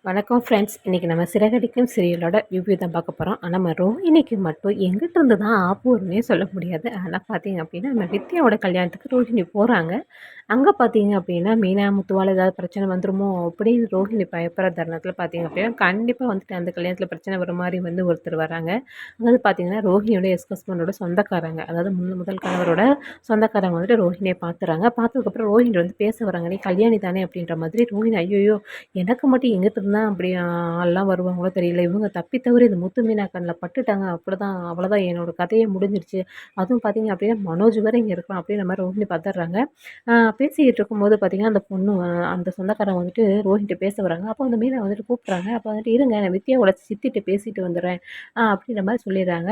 வணக்கம் ஃப்ரெண்ட்ஸ். இன்றைக்கி நம்ம சிறகடிக்கும் சீரியலோட ரிவ்யூ தான் பார்க்க போகிறோம். நம்ம ரோஹிணிக்கு மட்டும் எங்கிட்ட இருந்து தான் ஆப்பு வரும்னே சொல்ல முடியாது. ஆனால் பார்த்தீங்க அப்படின்னா நம்ம வித்யாவோட கல்யாணத்துக்கு ரோஹிணி போகிறாங்க. அங்கே பார்த்தீங்க அப்படின்னா மீனா முத்துவால் ஏதாவது பிரச்சனை வந்துருமோ அப்படின்னு ரோஹிணி பயப்படுற தருணத்தில் பார்த்தீங்க அப்படின்னா கண்டிப்பாக வந்துட்டு அந்த கல்யாணத்தில் பிரச்சனை வர மாதிரி வந்து ஒருத்தர் வராங்க. அதாவது பார்த்தீங்கன்னா ரோஹிணியோட ஹஸ்பண்டோட சொந்தக்காரங்க, அதாவது முதல் கணவரோட சொந்தக்காரங்க வந்துட்டு ரோஹிணியை பார்த்துறாங்க. பார்த்ததுக்கப்புறம் ரோஹிணி வந்து பேச வராங்க, நீ கல்யாணி தானே அப்படின்ற மாதிரி. ரோஹிணி ஐயோ எனக்கு மட்டும் எங்கிட்ட இருந்தா அப்படி ஆள்லாம் வருவாங்களோ தெரியல. இவங்க தப்பி தவறி இந்த முத்து மீனா கண்ல பட்டுட்டாங்க. அப்படிதான் அவ்வளோதான் என்னோட கதையே முடிஞ்சிருச்சு. அதுவும் பார்த்தீங்க அப்படின்னா மனோஜ் வேற இங்க இருக்கான் அப்படின்ற மாரி ரோஹிணி பதர்றாங்க. பேசிக்கிட்டு இருக்கும்போது பார்த்தீங்கன்னா, அந்த பொண்ணு அந்த சொந்தக்காரங்க வந்துட்டு ரோஹிணிட்ட பேச வராங்க. அப்போ அந்த மீனா வந்துட்டு கூப்பிட்றாங்க. அப்போ வந்துட்டு இருங்க நான் வித்யாவோட சித்திட்ட பேசிட்டு வந்துடுறேன். அப்படின்ற மாரி சொல்லிடுறாங்க.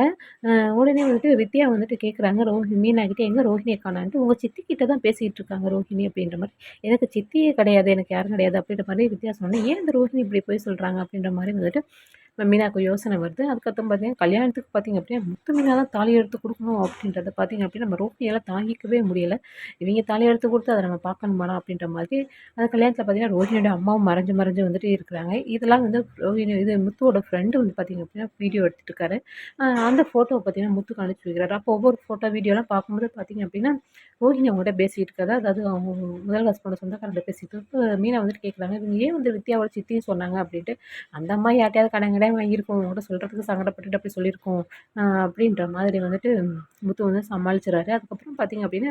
உடனே வந்துட்டு வித்யா வந்துட்டு கேட்குறாங்க மீனா கிட்ட, எங்க ரோஹிணிய காணோன்ட்டு. உங்க சித்தி கிட்ட தான் பேசிக்கிட்டு இருக்காங்க ரோஹிணி அப்படின்ற மாரி. எனக்கு சித்தியே கிடையாது, எனக்கு யாரும் கிடையாது அப்படின்ற மாரி வித்யா சொன்னோனே, ஏன் இந்த ரோஹிணி இப்படி பொய் சொல்றாங்க அப்படின்ற மாரி வந்துட்டு மீனாவுக்கு யோசனை வருது. அதுக்கப்புறம் பார்த்தீங்கன்னா, கல்யாணத்துக்கு பார்த்தீங்க அப்படின்னா, முத்து மீனா தான் தாலி எடுத்து குடுக்கணும் அப்படின்றத பார்த்தீங்க அப்படின்னா, நம்ம ரோஹிணியால தாங்கிக்கவே முடியல. இவைங்க தாலி எடுத்து குடுத்து அத நம்ம பார்க்கணுமாடா அப்படின்ற மாதிரி, அந்த கல்யாணத்தில பார்த்தீங்கன்னா, ரோஹிணியோட அம்மாவும் மறைஞ்சு மறைஞ்சு வந்துட்டு இருக்கிறாங்க. இதெல்லாம் வந்து முத்துவோட ஃப்ரெண்டு வந்து பார்த்தீங்க அப்படின்னா, வீடியோ எடுத்துட்டு இருக்காரு. அந்த ஃபோட்டோவ பார்த்தீங்கன்னா, முத்துக்கு அனுப்பிச்சு வைக்கிறாரு. அப்போ ஒவ்வொரு ஃபோட்டோ, வீடியோலாம் பார்க்கும்போது பார்த்தீங்க அப்படின்னா, ரோஹிணி அவங்ககிட்ட பேசிட்டு இருக்கறத, அதாவது அவங்க முதல் ஹஸ்பண்டோட சொந்தக்காரர்ட்ட பேசிட்டு இருக்கப்ப, மீனா வந்துட்டு கேட்குறாங்க, இவங்க ஏன் வந்து வித்யாவோட சித்தின்னு சொன்னாங்க அப்படின்ட்டு. அந்த அம்மா யார்ட்டயாவது கடன் கிடன் வாங்கியிருக்கும். உன்கிட்ட சொல்றதுக்கு சங்கடப்பட்டுட்டு அப்படி சொல்லியிருக்கும். அப்படின்ற மாதிரி வந்துட்டு முத்து வந்து சமாளிச்சுறாரு. அதுக்கப்புறம் பார்த்தீங்க அப்படின்னா,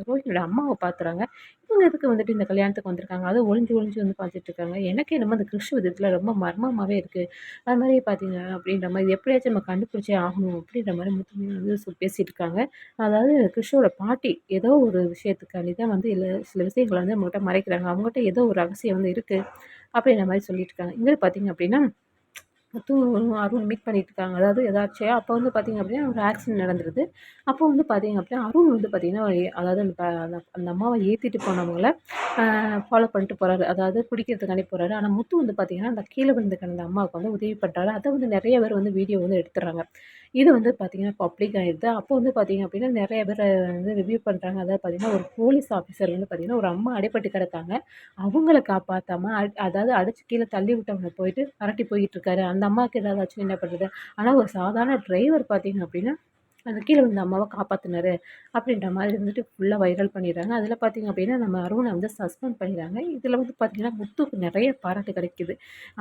ரோஹிணியோட அம்மாவ பார்க்குறாங்க. இவங்க எதுக்கு வந்துட்டு இந்த கல்யாணத்துக்கு வந்திருக்காங்க? அதுவும் ஒளிஞ்சு ஒளிஞ்சு வந்து பார்த்துட்டு இருக்காங்க. எனக்கே என்னமோ அந்த கிறிஷ் விதத்தில ரொம்ப மர்மமாவே இருக்கு. அது மாரி பார்த்தீங்க அப்படின்ற மாரி எப்படியாச்சும் நம்ம கண்டுபிடிச்சே ஆகணும் அப்படின்ற மாரி முத்து மீனா வந்து பேசிட்டு இருக்காங்க. அதாவது கிறிஷோட பாட்டி ஏதோ ஒரு விஷயத்துக்காண்டி தான் வந்து சில விஷயங்கள வந்து நம்மகிட்ட மறைக்கிறாங்க. அவங்ககிட்ட ஏதோ ஒரு ரகசியம் வந்து இருக்கு. அப்படின்ற மாரி சொல்லிட்டு இருக்காங்க. இங்க பார்த்தீங்க அப்படின்னா, முத்துவும் அருண் மீட் பண்ணிட்டு இருக்காங்க. அதாவது எதார்ச்சையா அப்போ வந்து பார்த்தீங்க அப்படின்னா, ஒரு ஆக்சிடென்ட் நடந்துருது. அப்போ வந்து பார்த்தீங்க அப்படின்னா, அருண் வந்து பார்த்தீங்கன்னா, அதாவது அந்த அம்மாவ ஏத்திட்டு போனவங்கள ஃபாலோ பண்ணிட்டு போறாரு. அதாவது பிடிக்கிறதுக்காண்டி போறாரு. ஆனா முத்து வந்து பார்த்தீங்கன்னா, அந்த கீழ விழுந்து கிடந்த அம்மாவுக்கு வந்து உதவி பண்றாரு. அத வந்து நெறைய பேர் வந்து வீடியோ வந்து எடுத்துடுறாங்க. இது வந்து பார்த்தீங்கன்னா, பப்ளிக் ஆயிடுது. அப்போ வந்து பார்த்தீங்க அப்படின்னா, நெறைய பேர் வந்து ரிவ்யூ பண்றாங்க. அதாவது பார்த்தீங்கன்னா, ஒரு போலீஸ் ஆஃபீசர் வந்து பார்த்தீங்கன்னா, ஒரு அம்மா அடிபட்டு கிடக்காங்க. அவங்கள காப்பாத்தாம, அதாவது அடிச்சு கீழ தள்ளி விட்டவங்கள போயிட்டு பெரட்டி போயிட்டு இருக்காரு. அந்த அம்மாவுக்கு ஏதாவது ஆச்சுன்னா என்ன பண்றது? ஆனா ஒரு சாதாரண டிரைவர் பார்த்தீங்க அப்படின்னா, அந்த கீழ விழுந்த அம்மாவ காப்பாத்துனாரு. அப்படின்ற மாதிரி வந்துட்டு ஃபுல்லா வைரல் பண்ணிடுறாங்க. அதில பார்த்தீங்க அப்படின்னா, நம்ம அருண வந்து சஸ்பெண்ட் பண்ணிடுறாங்க. இதில வந்து பார்த்தீங்கன்னா, முத்துக்கு நெறைய பாராட்டு கிடைக்குது.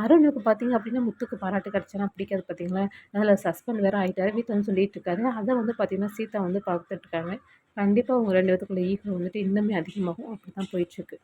அருணுக்கு பார்த்தீங்க அப்படின்னா, முத்துக்கு பாராட்டு கிடைச்சனா பிடிக்காது பார்த்தீங்களா? அதில சஸ்பெண்ட் வேற ஆயிட்டாரு. வீட்ல வந்து சொல்லிட்டு இருக்காரு. அத வந்து பார்த்தீங்கன்னா, சீதா வந்து பார்த்துட்டு இருக்காங்க. கண்டிப்பா உங்க 2 பேத்துக்குள்ள ஈகோ வந்துட்டு இன்னுமே அதிகமாகும். அப்படிதான் போயிட்டுருக்கு.